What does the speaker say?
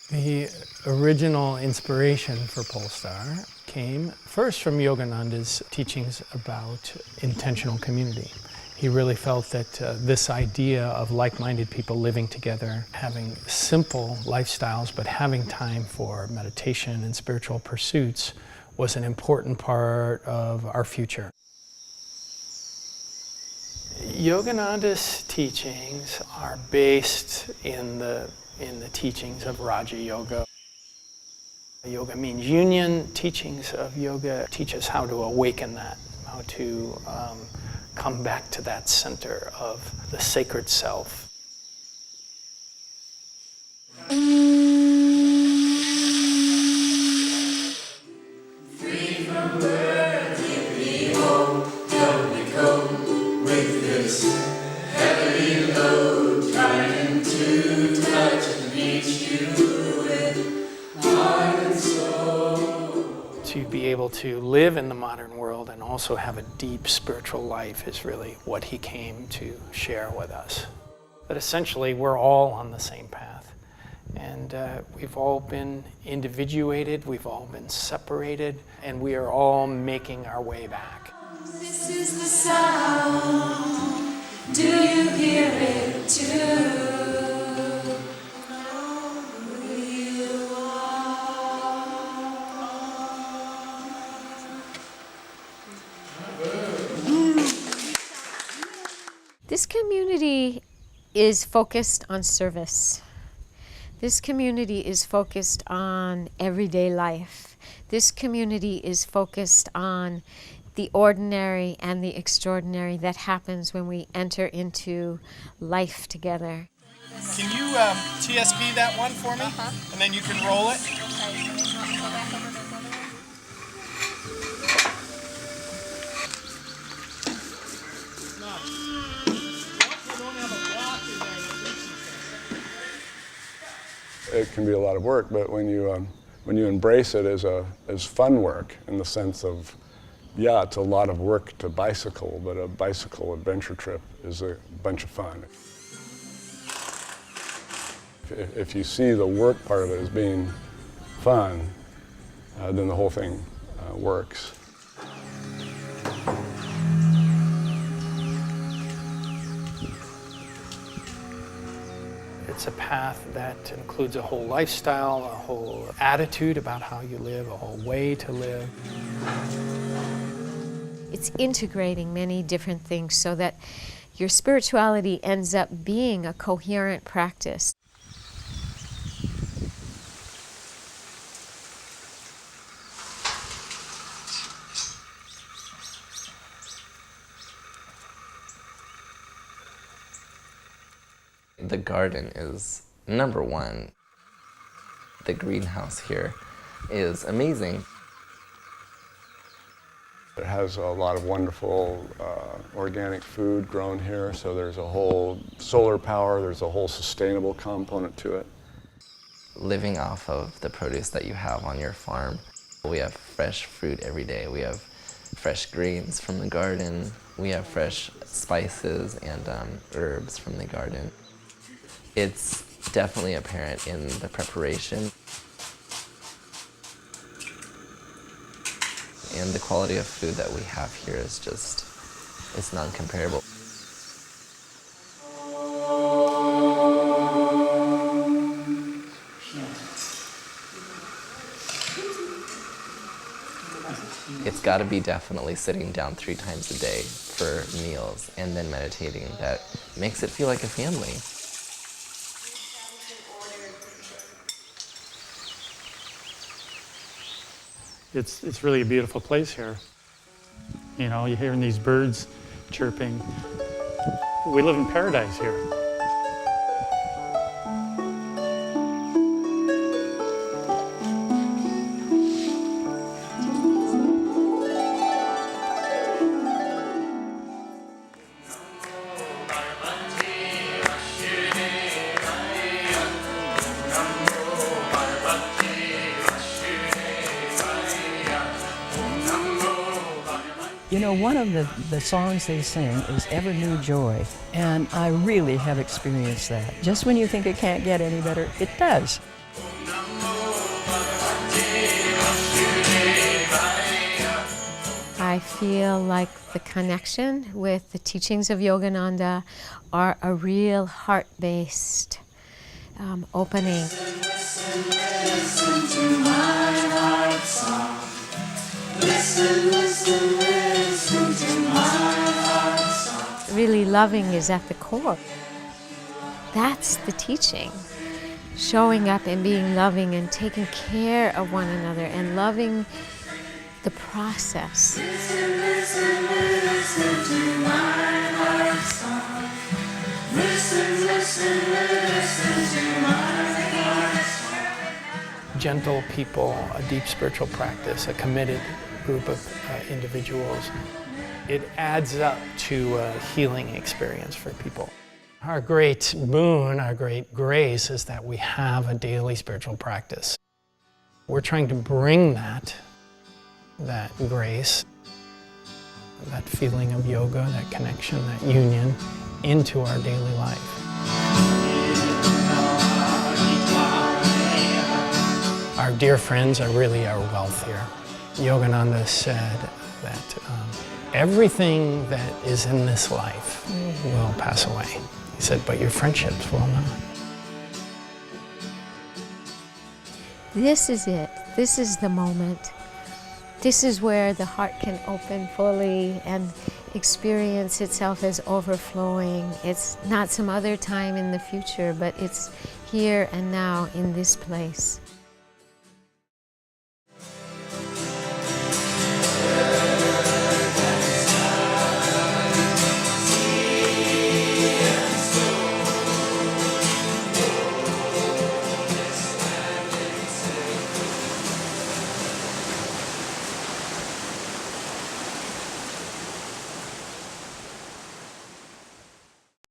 The original inspiration for Polestar came first from Yogananda's teachings about intentional community. He really felt that this idea of like-minded people living together, having simple lifestyles, but having time for meditation and spiritual pursuits was an important part of our future. Yogananda's teachings are based in the teachings of Raja Yoga. Yoga means union. Teachings of yoga teach us how to awaken that, how to come back to that center of the sacred self. To be able to live in the modern world and also have a deep spiritual life is really what he came to share with us. But essentially, we're all on the same path. And we've all been individuated, we've all been separated, and we are all making our way back. This is the sound. Do you hear it too? This community is focused on service. This community is focused on everyday life. This community is focused on the ordinary and the extraordinary that happens when we enter into life together. Can you TSP that one for me? And then you can roll it. It can be a lot of work, but when you embrace it as fun work, in the sense of, yeah, it's a lot of work to bicycle, but a bicycle adventure trip is a bunch of fun. If you see the work part of it as being fun, then the whole thing works. It's a path that includes a whole lifestyle, a whole attitude about how you live, a whole way to live. It's integrating many different things so that your spirituality ends up being a coherent practice. The garden is number one. The greenhouse here is amazing. It has a lot of wonderful organic food grown here, so there's a whole solar power, there's a whole sustainable component to it. Living off of the produce that you have on your farm. We have fresh fruit every day. We have fresh greens from the garden. We have fresh spices and herbs from the garden. It's definitely apparent in the preparation. And the quality of food that we have here is just, it's non-comparable. It's got to be definitely sitting down 3 times a day for meals and then meditating. That makes it feel like a family. It's really a beautiful place here. You know, you're hearing these birds chirping. We live in paradise here. You know, one of the songs they sing is Ever New Joy, and I really have experienced that. Just when you think it can't get any better, it does. I feel like the connection with the teachings of Yogananda are a real heart-based opening. Listen to my heart song. Listen to my heart song. Really loving is at the core. That's the teaching. Showing up and being loving and taking care of one another and loving the process. Listen to my heart song. Listen to my heart song. Gentle people, a deep spiritual practice, a committed group of individuals. It adds up to a healing experience for people. Our great boon, our great grace is that we have a daily spiritual practice. We're trying to bring that grace, that feeling of yoga, that connection, that union into our daily life. Our dear friends are really our wealth here. Yogananda said that everything that is in this life will pass away. He said, but your friendships will not. This is it. This is the moment. This is where the heart can open fully and experience itself as overflowing. It's not some other time in the future, but it's here and now in this place.